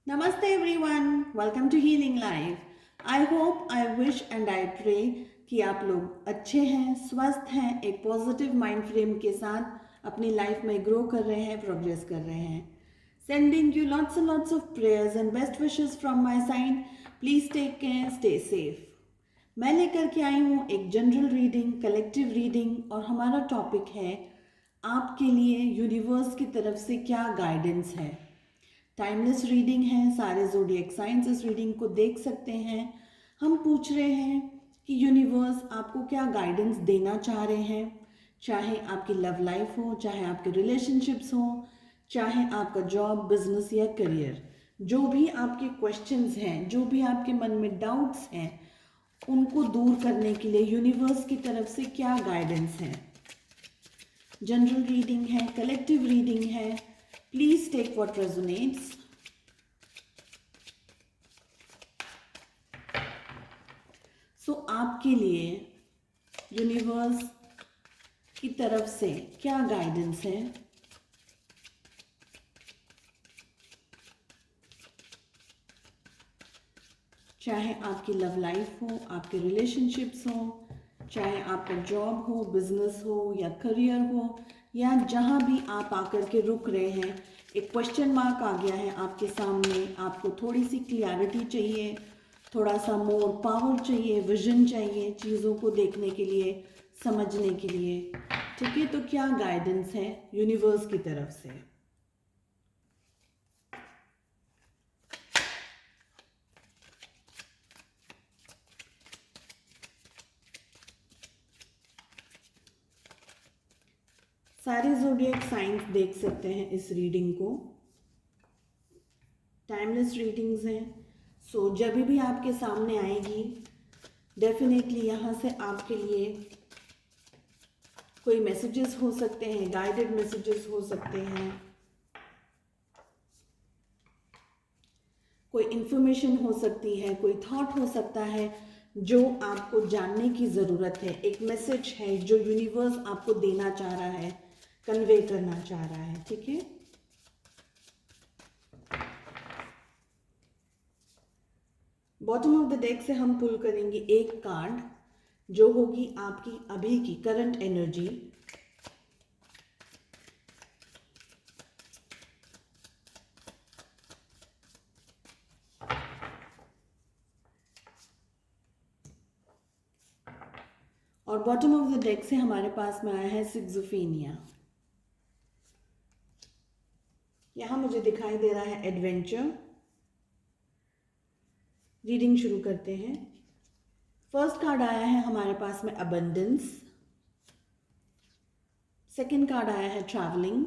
Namaste everyone, welcome to Healing Life. I hope, I wish and I pray कि आप लोग अच्छे हैं, स्वस्थ हैं, एक पॉजिटिव माइंड फ्रेम के साथ अपनी लाइफ में ग्रो कर रहे हैं, प्रोग्रेस कर रहे हैं. Sending you lots and lots of prayers and best wishes from my side. Please take care, stay safe. मैं लेकर के आई हूँ एक जनरल रीडिंग, कलेक्टिव रीडिंग और हमारा टॉपिक है आपके लिए यूनिवर्स की तरफ से क्या गाइडेंस है. टाइमलेस रीडिंग है, सारे ज़ोडिएक साइंस इस रीडिंग को देख सकते हैं. हम पूछ रहे हैं कि यूनिवर्स आपको क्या गाइडेंस देना चाह रहे हैं, चाहे आपकी लव लाइफ हो, चाहे आपके रिलेशनशिप्स हो, चाहे आपका जॉब, बिजनेस या करियर. जो भी आपके क्वेश्चंस हैं, जो भी आपके मन में डाउट्स हैं, उनको दूर करने के लिए यूनिवर्स की तरफ से क्या गाइडेंस है. जनरल रीडिंग है, कलेक्टिव रीडिंग है. Please take what resonates. So आपके लिए यूनिवर्स की तरफ से क्या गाइडेंस है. चाहे आपकी लव लाइफ हो, आपके रिलेशनशिप्स हो, चाहे आपका जॉब हो, बिजनेस हो या करियर हो, या जहाँ भी आप आकर के रुक रहे हैं, एक क्वेश्चन मार्क आ गया है आपके सामने. आपको थोड़ी सी क्लियरिटी चाहिए, थोड़ा सा मोर पावर चाहिए, विजन चाहिए चीज़ों को देखने के लिए, समझने के लिए. ठीक है, तो क्या गाइडेंस है यूनिवर्स की तरफ से. सारे ज़ोडिएक साइंस देख सकते हैं इस रीडिंग को. टाइमलेस रीडिंग्स हैं. सो जब भी आपके सामने आएगी, डेफिनेटली यहाँ से आपके लिए कोई मैसेजेस हो सकते हैं, गाइडेड मैसेजेस हो सकते हैं, कोई इन्फॉर्मेशन हो सकती है, कोई थॉट हो सकता है जो आपको जानने की ज़रूरत है. एक मैसेज है जो यूनिवर्स आपको देना चाह रहा है, कन्वे करना चाह रहा है. ठीक है, बॉटम ऑफ द डेक से हम पुल करेंगे एक कार्ड जो होगी आपकी अभी की करंट एनर्जी. और बॉटम ऑफ द डेक से हमारे पास में आया है सिक्सोफेनिया. यहाँ मुझे दिखाई दे रहा है एडवेंचर. रीडिंग शुरू करते हैं. फर्स्ट कार्ड आया है हमारे पास में अबंडेंस. सेकंड कार्ड आया है ट्रैवलिंग.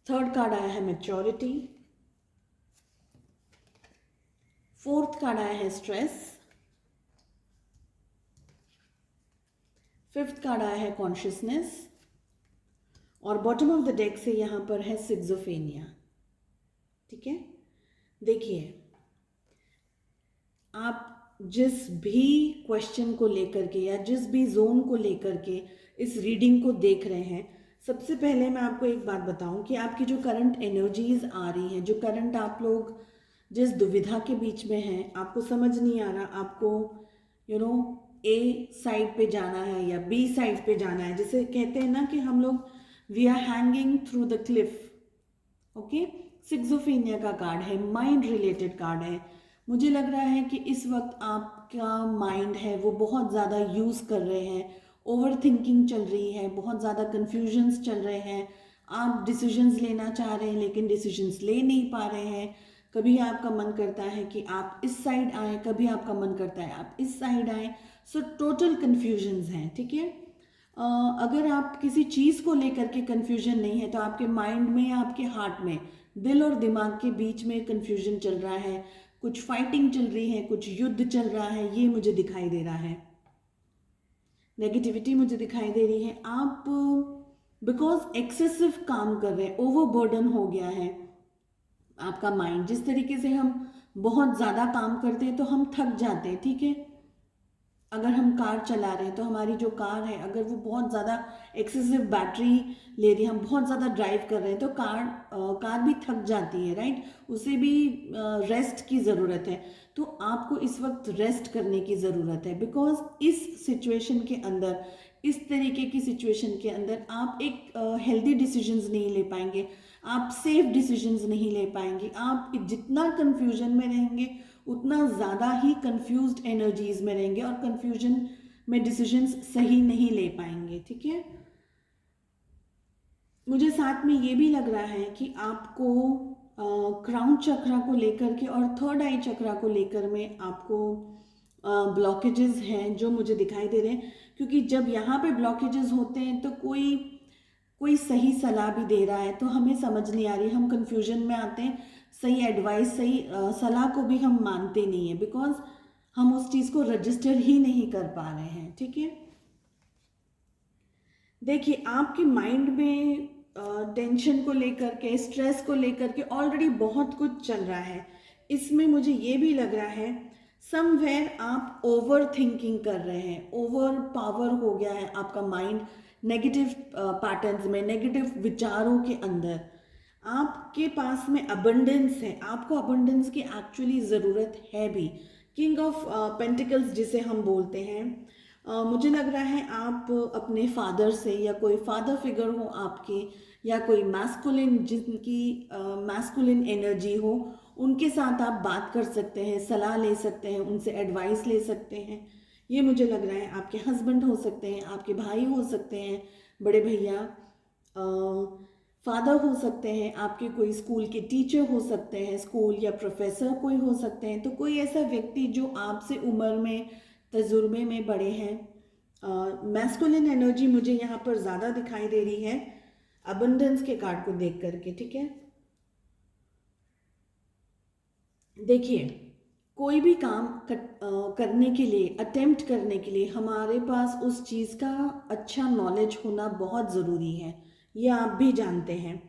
थर्ड कार्ड आया है मैच्योरिटी. फोर्थ कार्ड आया है स्ट्रेस. फिफ्थ कार्ड आया है कॉन्शियसनेस. और बॉटम ऑफ द डेक से यहाँ पर है सिक्सोफेनिया. ठीक है, देखिए आप जिस भी क्वेश्चन को लेकर के या जिस भी जोन को लेकर के इस रीडिंग को देख रहे हैं, सबसे पहले मैं आपको एक बात बताऊं कि आपकी जो करंट एनर्जीज आ रही हैं, जो करंट आप लोग जिस दुविधा के बीच में हैं, आपको समझ नहीं आ रहा आपको ए साइड पे जाना है या बी साइड पे जाना है. जैसे कहते हैं ना कि हम लोग we are hanging through the cliff. Okay, सिक्सोफेनिया का कार्ड है, माइंड रिलेटेड कार्ड है. मुझे लग रहा है कि इस वक्त आपका माइंड है वो बहुत ज़्यादा यूज़ कर रहे हैं, ओवर थिंकिंग चल रही है, बहुत ज़्यादा कन्फ्यूजन्स चल रहे हैं. आप डिसीजंस लेना चाह रहे हैं लेकिन डिसीजंस ले नहीं पा रहे हैं. कभी आपका मन करता है कि आप इस साइड आएँ, कभी आपका मन करता है आप इस साइड आएँ. सो टोटल कन्फ्यूजन्स हैं. ठीक है, अगर आप किसी चीज़ को लेकर के कन्फ्यूजन नहीं है तो आपके माइंड में या आपके हार्ट में, दिल और दिमाग के बीच में कन्फ्यूजन चल रहा है, कुछ फाइटिंग चल रही है, कुछ युद्ध चल रहा है. ये मुझे दिखाई दे रहा है, नेगेटिविटी मुझे दिखाई दे रही है. आप बिकॉज एक्सेसिव काम कर रहे हैं, ओवरबर्डन हो गया है आपका माइंड. जिस तरीके से हम बहुत ज़्यादा काम करते हैं तो हम थक जाते हैं. ठीक है, अगर हम कार चला रहे हैं तो हमारी जो कार है अगर वो बहुत ज़्यादा एक्सेसिव बैटरी ले रही है, हम बहुत ज़्यादा ड्राइव कर रहे हैं तो कार भी थक जाती है, राइट। उसे भी रेस्ट की ज़रूरत है। तो आपको इस वक्त रेस्ट करने की ज़रूरत है, बिकॉज इस सिचुएशन के अंदर, इस तरीके की सिचुएशन के अंदर आप एक हेल्दी डिसीजंस नहीं ले पाएंगे, आप सेफ डिसीजंस नहीं ले पाएंगे। आप जितना कंफ्यूजन में रहेंगे उतना ज़्यादा ही कंफ्यूज्ड एनर्जीज में रहेंगे और कंफ्यूजन में डिसीजंस सही नहीं ले पाएंगे, ठीक है। मुझे साथ में ये भी लग रहा है कि आपको क्राउन चक्रा को लेकर के और थर्ड आई चक्रा को लेकर में आपको ब्लॉकेजेस हैं जो मुझे दिखाई दे रहे हैं, क्योंकि जब यहाँ पे ब्लॉकेजेस होते हैं तो कोई कोई सही सलाह भी दे रहा है तो हमें समझ नहीं आ रही, हम कंफ्यूजन में आते हैं। सही एडवाइस, सही सलाह को भी हम मानते नहीं है, बिकॉज हम उस चीज़ को रजिस्टर ही नहीं कर पा रहे हैं, ठीक है। देखिए, आपके माइंड में टेंशन को लेकर के, स्ट्रेस को लेकर के ऑलरेडी बहुत कुछ चल रहा है। इसमें मुझे ये भी लग रहा है समवेयर आप ओवर थिंकिंग कर रहे हैं, ओवर पावर हो गया है आपका माइंड नेगेटिव पैटर्न्स में, नेगेटिव विचारों के अंदर। आपके पास में अबंडेंस है, आपको अबंडेंस की एक्चुअली ज़रूरत है भी। किंग ऑफ पेंटिकल्स जिसे हम बोलते हैं, मुझे लग रहा है आप अपने फादर से, या कोई फादर फिगर हो आपके, या कोई मैस्कुलिन, जिनकी मैस्कुलिन एनर्जी हो, उनके साथ आप बात कर सकते हैं, सलाह ले सकते हैं, उनसे एडवाइस ले सकते हैं। ये मुझे लग रहा है आपके हस्बैंड हो सकते हैं, आपके भाई हो सकते हैं, बड़े भैया, फादर हो सकते हैं, आपके कोई स्कूल के टीचर हो सकते हैं, स्कूल या प्रोफेसर कोई हो सकते हैं। तो कोई ऐसा व्यक्ति जो आपसे उम्र में, तजुर्बे में बड़े हैं। मैस्कुलिन एनर्जी मुझे यहाँ पर ज़्यादा दिखाई दे रही है अबंडेंस के कार्ड को देख करके, ठीक है। देखिए, कोई भी काम करने के लिए, अटेम्प्ट करने के लिए हमारे पास उस चीज़ का अच्छा नॉलेज होना बहुत ज़रूरी है, ये आप भी जानते हैं।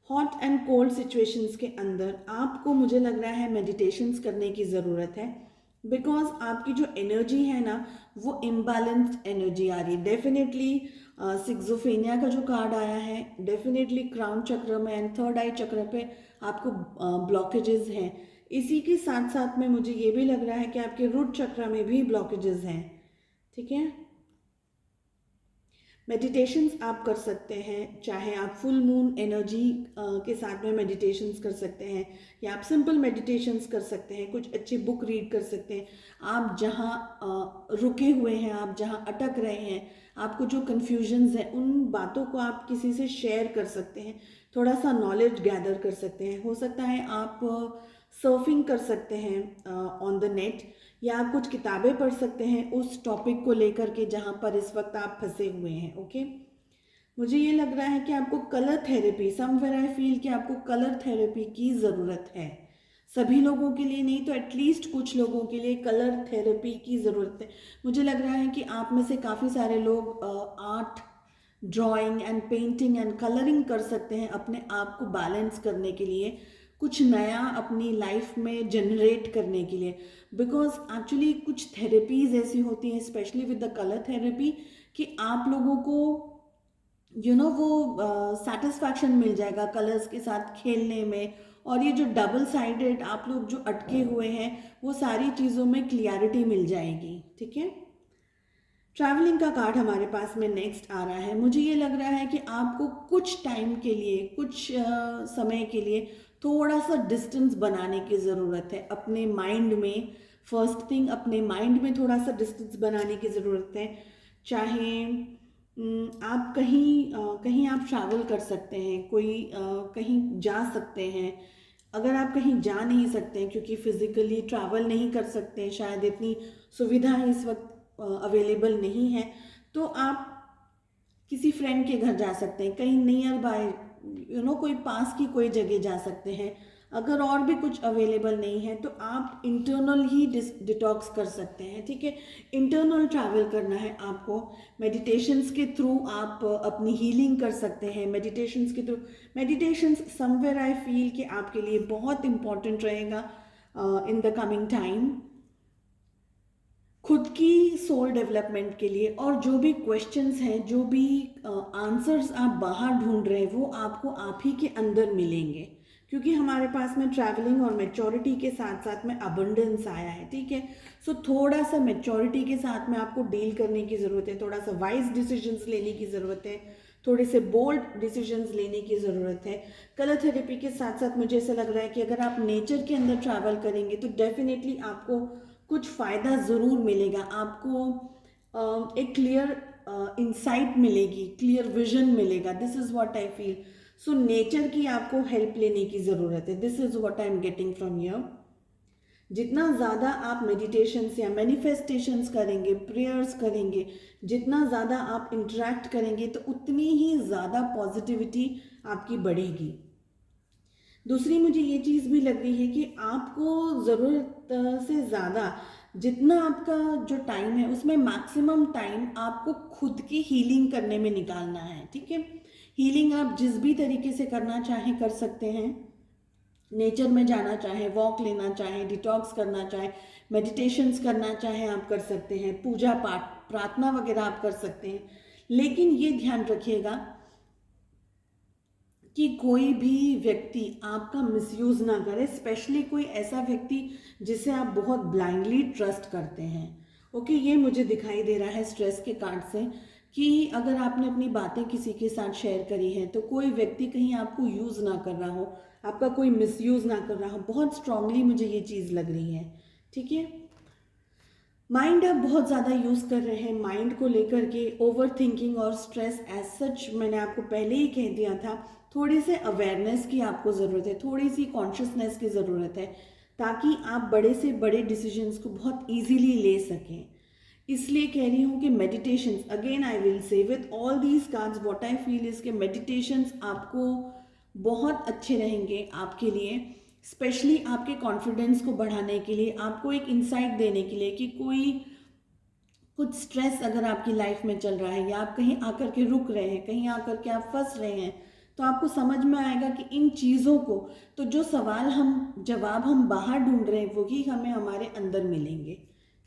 हॉट एंड कोल्ड सिचुएशंस के अंदर आपको, मुझे लग रहा है, मेडिटेशंस करने की ज़रूरत है, बिकॉज आपकी जो एनर्जी है ना, वो इम्बैलेंस्ड एनर्जी आ रही है। डेफिनेटली सिक्सोफेनिया का जो कार्ड आया है, डेफिनेटली क्राउन चक्र में एंड थर्ड आई चक्र पे आपको ब्लॉकेजेस हैं। इसी के साथ साथ में मुझे ये भी लग रहा है कि आपके रूट चक्र में भी ब्लॉकेजेस हैं, ठीक है। मेडिटेशंस आप कर सकते हैं, चाहे आप फुल मून एनर्जी के साथ में मेडिटेशंस कर सकते हैं, या आप सिंपल मेडिटेशंस कर सकते हैं, कुछ अच्छी बुक रीड कर सकते हैं। आप जहाँ रुके हुए हैं, आप जहाँ अटक रहे हैं, आपको जो कन्फ्यूजन्स हैं, उन बातों को आप किसी से शेयर कर सकते हैं, थोड़ा सा नॉलेज गैदर कर सकते हैं। हो सकता है आप सर्फिंग कर सकते हैं ऑन द नेट, या आप कुछ किताबें पढ़ सकते हैं उस टॉपिक को लेकर के जहाँ पर इस वक्त आप फंसे हुए हैं, ओके। मुझे ये लग रहा है कि आपको colour therapy, somewhere I feel कि आपको कलर थेरेपी की ज़रूरत है। सभी लोगों के लिए नहीं तो एटलीस्ट कुछ लोगों के लिए कलर थेरेपी की ज़रूरत है। मुझे लग रहा है कि आप में से काफ़ी सारे लोग art, drawing and painting and colouring कर सकते हैं अपने आप को बैलेंस करने के लिए, कुछ नया अपनी लाइफ में जनरेट करने के लिए। बिकॉज एक्चुअली कुछ थेरेपीज़ ऐसी होती हैं, specially with the colour therapy, कि आप लोगों को वो सेटिस्फैक्शन मिल जाएगा कलर्स के साथ खेलने में, और ये जो डबल साइडेड आप लोग जो अटके हुए हैं, वो सारी चीज़ों में क्लियरिटी मिल जाएगी, ठीक है। ट्रैवलिंग का कार्ड हमारे पास में नेक्स्ट आ रहा है। मुझे ये लग रहा है कि आपको कुछ टाइम के लिए, कुछ समय के लिए थोड़ा सा डिस्टेंस बनाने की ज़रूरत है अपने माइंड में। फर्स्ट थिंग, अपने माइंड में थोड़ा सा डिस्टेंस बनाने की ज़रूरत है। चाहे आप कहीं आप ट्रैवल कर सकते हैं, कहीं जा सकते हैं। अगर आप कहीं जा नहीं सकते क्योंकि फिज़िकली ट्रैवल नहीं कर सकते, शायद इतनी सुविधा इस वक्त अवेलेबल नहीं है, तो आप किसी फ्रेंड के घर जा सकते हैं, कहीं नियर बाय कोई पास की कोई जगह जा सकते हैं। अगर और भी कुछ अवेलेबल नहीं है तो आप इंटरनल ही डिटॉक्स कर सकते हैं, ठीक है। इंटरनल ट्रैवल करना है आपको। मेडिटेशंस के थ्रू आप अपनी हीलिंग कर सकते हैं। मेडिटेशंस समवेयर आई फील कि आपके लिए बहुत इम्पॉर्टेंट रहेगा इन द कमिंग टाइम। खुद की सोल डेवलपमेंट के लिए, और जो भी क्वेश्चंस हैं, जो भी आंसर्स आप बाहर ढूंढ रहे हैं, वो आपको आप ही के अंदर मिलेंगे, क्योंकि हमारे पास में ट्रैवलिंग और मैच्योरिटी के साथ साथ में अबंडेंस आया है। ठीक है, सो थोड़ा सा मैच्योरिटी के साथ में आपको डील करने की ज़रूरत है, थोड़ा सा वाइज डिसीजंस लेने की ज़रूरत है, थोड़े से बोल्ड डिसीजंस लेने की ज़रूरत है। कलर थेरेपी के साथ साथ मुझे ऐसा लग रहा है कि अगर आप नेचर के अंदर ट्रैवल करेंगे तो डेफिनेटली आपको कुछ फ़ायदा ज़रूर मिलेगा। आपको एक क्लियर इंसाइट मिलेगी, क्लियर विजन मिलेगा। This is what I feel. So nature की आपको हेल्प लेने की ज़रूरत है। This is what I am getting from here. जितना ज़्यादा आप मेडिटेशंस या मैनिफेस्टेशंस करेंगे, प्रेयर्स करेंगे, जितना ज़्यादा आप इंटरेक्ट करेंगे, तो उतनी ही ज़्यादा पॉजिटिविटी आपकी बढ़ेगी। दूसरी मुझे ये चीज़ भी लग रही है कि आपको ज़रूरत से ज़्यादा जितना आपका जो टाइम है, उसमें मैक्सिमम टाइम आपको खुद की हीलिंग करने में निकालना है। ठीक है, हीलिंग आप जिस भी तरीके से करना चाहें कर सकते हैं। नेचर में जाना चाहे, वॉक लेना चाहे, डिटॉक्स करना चाहे, मेडिटेशंस करना चाहे, आप कर सकते हैं। पूजा पाठ, प्रार्थना वगैरह आप कर सकते हैं। लेकिन ये ध्यान रखिएगा कि कोई भी व्यक्ति आपका मिसयूज ना करे, स्पेशली कोई ऐसा व्यक्ति जिसे आप बहुत ब्लाइंडली ट्रस्ट करते हैं। ओके, ये मुझे दिखाई दे रहा है स्ट्रेस के कार्ड से कि अगर आपने अपनी बातें किसी के साथ शेयर करी हैं तो कोई व्यक्ति कहीं आपको यूज़ ना कर रहा हो, आपका कोई मिसयूज़ ना कर रहा हो। बहुत स्ट्रांगली मुझे ये चीज़ लग रही है। ठीक है, माइंड आप बहुत ज़्यादा यूज़ कर रहे हैं। माइंड को लेकर के ओवर थिंकिंग और स्ट्रेस एज सच, मैंने आपको पहले ही कह दिया था, थोड़े से अवेयरनेस की आपको ज़रूरत है, थोड़ी सी कॉन्शियसनेस की ज़रूरत है, ताकि आप बड़े से बड़े डिसीजंस को बहुत ईजीली ले सकें। इसलिए कह रही हूँ कि meditations, again I will say with all these cards what I feel is के मेडिटेशंस आपको बहुत अच्छे रहेंगे आपके लिए, स्पेशली आपके कॉन्फिडेंस को बढ़ाने के लिए, आपको एक इंसाइट देने के लिए कि कोई कुछ स्ट्रेस अगर आपकी लाइफ में चल रहा है या आप कहीं आकर के रुक रहे हैं, कहीं आकर के आप फंस रहे हैं, तो आपको समझ में आएगा कि इन चीज़ों को, तो जो सवाल हम जवाब हम बाहर ढूंढ रहे हैं वही हमें हमारे अंदर मिलेंगे।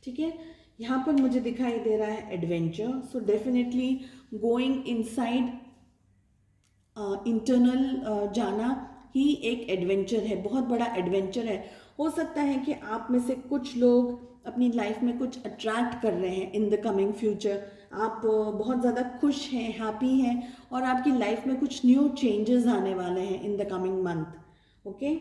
ठीक है, यहाँ पर मुझे दिखाई दे रहा है adventure. So definitely going inside, internal जाना ही एक एडवेंचर है, बहुत बड़ा एडवेंचर है। हो सकता है कि आप में से कुछ लोग अपनी लाइफ में कुछ अट्रैक्ट कर रहे हैं इन द कमिंग फ्यूचर। आप बहुत ज़्यादा खुश हैं, हैप्पी हैं, और आपकी लाइफ में कुछ न्यू चेंजेस आने वाले हैं in the coming month. Okay,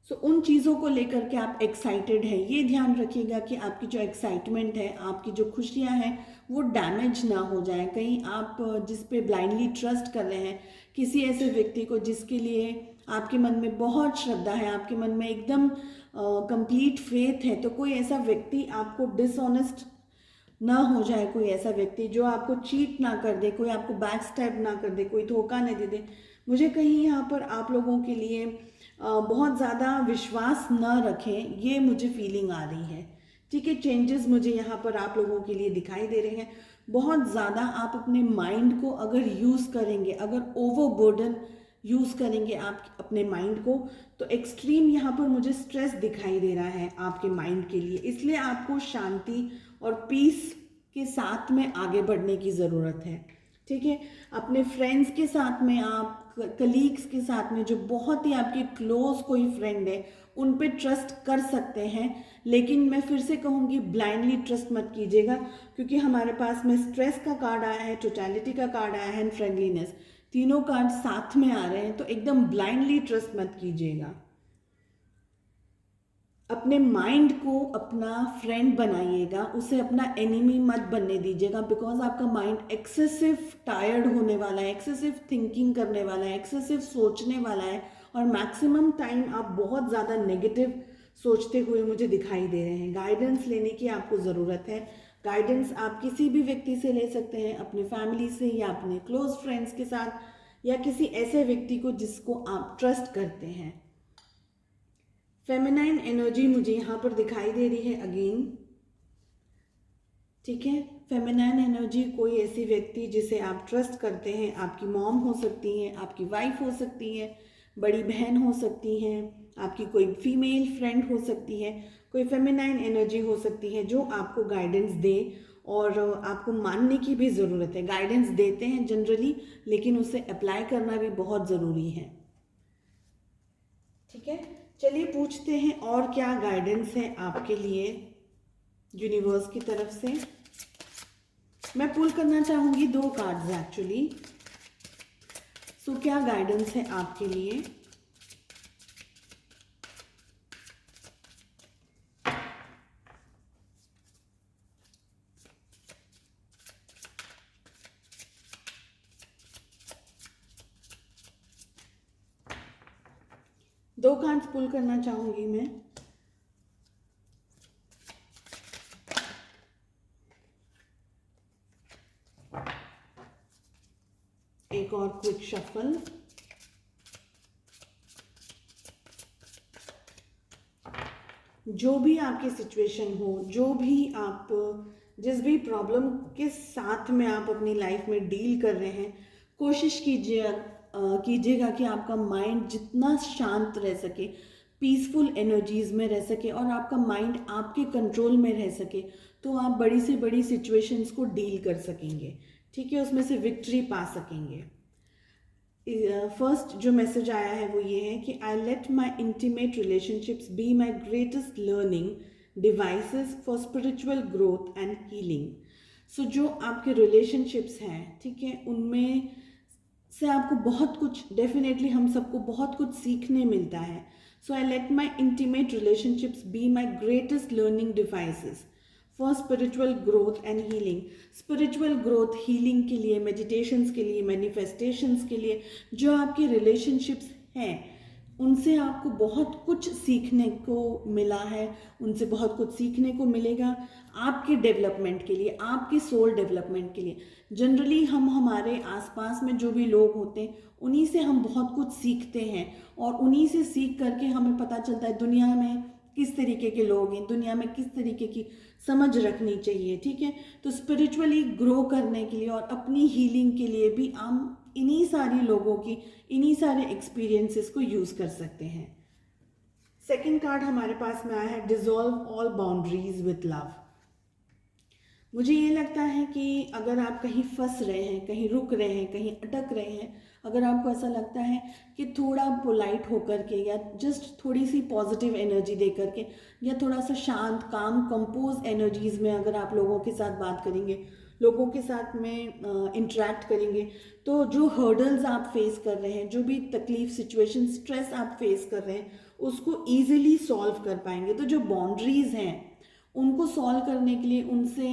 so उन चीज़ों को लेकर के आप एक्साइटेड हैं। ये ध्यान रखिएगा कि आपकी जो एक्साइटमेंट है, आपकी जो खुशियाँ हैं, वो डैमेज ना हो जाए। कहीं आप जिस पे ब्लाइंडली ट्रस्ट कर रहे हैं, किसी ऐसे व्यक्ति को जिसके लिए आपके मन में बहुत श्रद्धा है, आपके मन में एकदम कंप्लीट फेथ है, तो कोई ऐसा व्यक्ति आपको डिसऑनेस्ट ना हो जाए, कोई ऐसा व्यक्ति जो आपको चीट ना कर दे, कोई आपको बैक स्टैब ना कर दे, कोई धोखा नहीं दे दे। मुझे कहीं यहाँ पर आप लोगों के लिए बहुत ज़्यादा विश्वास न रखें, ये मुझे फीलिंग आ रही है। ठीक है, चेंजेस मुझे यहाँ पर आप लोगों के लिए दिखाई दे रहे हैं। बहुत ज़्यादा आप अपने माइंड को अगर यूज़ करेंगे, अगर ओवरबर्डन यूज़ करेंगे आप अपने माइंड को, तो एक्सट्रीम यहाँ पर मुझे स्ट्रेस दिखाई दे रहा है आपके माइंड के लिए। इसलिए आपको शांति और पीस के साथ में आगे बढ़ने की ज़रूरत है। ठीक है, अपने फ्रेंड्स के साथ में, आप कलीग्स के साथ में, जो बहुत ही आपके क्लोज कोई फ्रेंड है, उन पे ट्रस्ट कर सकते हैं। लेकिन मैं फिर से कहूँगी, ब्लाइंडली ट्रस्ट मत कीजिएगा, क्योंकि हमारे पास में स्ट्रेस का कार्ड आया है, टोटलिटी का कार्ड आया है, एंड फ्रेंडलीनेस, तीनों कार्ड साथ में आ रहे हैं, तो एकदम ब्लाइंडली ट्रस्ट मत कीजिएगा। अपने माइंड को अपना फ्रेंड बनाइएगा, उसे अपना एनिमी मत बनने दीजिएगा, बिकॉज आपका माइंड एक्सेसिव टायर्ड होने वाला है, एक्सेसिव थिंकिंग करने वाला है, एक्सेसिव सोचने वाला है, और मैक्सिमम टाइम आप बहुत ज़्यादा नेगेटिव सोचते हुए मुझे दिखाई दे रहे हैं। गाइडेंस लेने की आपको ज़रूरत है। गाइडेंस आप किसी भी व्यक्ति से ले सकते हैं, अपने फैमिली से, या अपने क्लोज फ्रेंड्स के साथ, या किसी ऐसे व्यक्ति को जिसको आप ट्रस्ट करते हैं। फेमिनाइन एनर्जी मुझे यहाँ पर दिखाई दे रही है अगेन। ठीक है, फेमिनाइन एनर्जी, कोई ऐसी व्यक्ति जिसे आप ट्रस्ट करते हैं, आपकी मॉम हो सकती हैं, आपकी वाइफ हो सकती है, बड़ी बहन हो सकती हैं, आपकी कोई फीमेल फ्रेंड हो सकती है, कोई फेमिनाइन एनर्जी हो सकती है जो आपको गाइडेंस दे, और आपको मानने की भी ज़रूरत है। गाइडेंस देते हैं जनरली, लेकिन उसे अप्लाई करना भी बहुत ज़रूरी है। ठीक है, चलिए पूछते हैं और क्या गाइडेंस है आपके लिए यूनिवर्स की तरफ से। मैं पुल करना चाहूँगी 2 कार्ड्स एक्चुअली। सो क्या गाइडेंस है आपके लिए। दो कार्ड्स पुल करना चाहूंगी मैं। एक और क्विक शफल। जो भी आपकी सिचुएशन हो, जो भी आप जिस भी प्रॉब्लम के साथ में आप अपनी लाइफ में डील कर रहे हैं, कोशिश कीजिएगा कि आपका माइंड जितना शांत रह सके, पीसफुल एनर्जीज में रह सके, और आपका माइंड आपके कंट्रोल में रह सके, तो आप बड़ी से बड़ी सिचुएशंस को डील कर सकेंगे। ठीक है, उसमें से विक्ट्री पा सकेंगे। फर्स्ट जो मैसेज आया है वो ये है कि I let my intimate relationships be my greatest learning devices for spiritual growth and healing. So जो आपके रिलेशनशिप्स हैं, ठीक है, उनमें से आपको बहुत कुछ, डेफिनेटली हम सबको बहुत कुछ सीखने मिलता है। So I let my intimate relationships be my greatest learning devices for spiritual growth and healing. Spiritual growth, healing के लिए, मेडिटेशंस के लिए, मैनिफेस्टेशंस के लिए, जो आपके रिलेशनशिप्स हैं उनसे आपको बहुत कुछ सीखने को मिला है, उनसे बहुत कुछ सीखने को मिलेगा आपके डेवलपमेंट के लिए, आपके सोल डेवलपमेंट के लिए। जनरली हम हमारे आसपास में जो भी लोग होते हैं उन्हीं से हम बहुत कुछ सीखते हैं, और उन्हीं से सीख करके हमें पता चलता है दुनिया में किस तरीके के लोग हैं, दुनिया में किस तरीके की समझ रखनी चाहिए। ठीक है, तो स्पिरिचुअली ग्रो करने के लिए और अपनी हीलिंग के लिए भी हम इन्हीं सारी लोगों की, इन्हीं सारे एक्सपीरियंसेस को यूज़ कर सकते हैं। सेकंड कार्ड हमारे पास में आया है dissolve all boundaries with love. मुझे ये लगता है कि अगर आप कहीं फंस रहे हैं, कहीं रुक रहे हैं, कहीं अटक रहे हैं, अगर आपको ऐसा लगता है कि थोड़ा पोलाइट होकर के, या जस्ट थोड़ी सी पॉजिटिव एनर्जी दे करके, या थोड़ा सा शांत, काम, कंपोज एनर्जीज में अगर आप लोगों के साथ बात करेंगे, लोगों के साथ में इंटरेक्ट करेंगे, तो जो हर्डल्स आप फेस कर रहे हैं, जो भी तकलीफ, सिचुएशन, स्ट्रेस आप फेस कर रहे हैं, उसको ईजिली सॉल्व कर पाएंगे। तो जो बाउंड्रीज हैं उनको सॉल्व करने के लिए, उनसे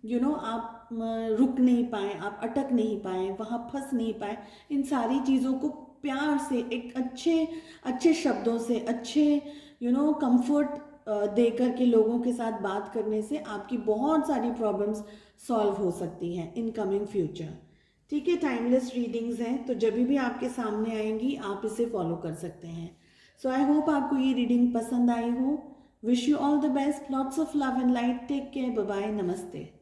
आप रुक नहीं पाए, आप अटक नहीं पाए, वहाँ फंस नहीं पाए, इन सारी चीज़ों को प्यार से, एक अच्छे शब्दों से, अच्छे कंफर्ट दे करके लोगों के साथ बात करने से आपकी बहुत सारी प्रॉब्लम्स सॉल्व हो सकती हैं इन कमिंग फ्यूचर। ठीक है, टाइमलेस रीडिंग्स हैं, तो जब भी आपके सामने आएंगी आप इसे फॉलो कर सकते हैं। सो आई होप आपको ये रीडिंग पसंद आई हो। Wish you all the best, lots of love and light, take care, bye bye, नमस्ते।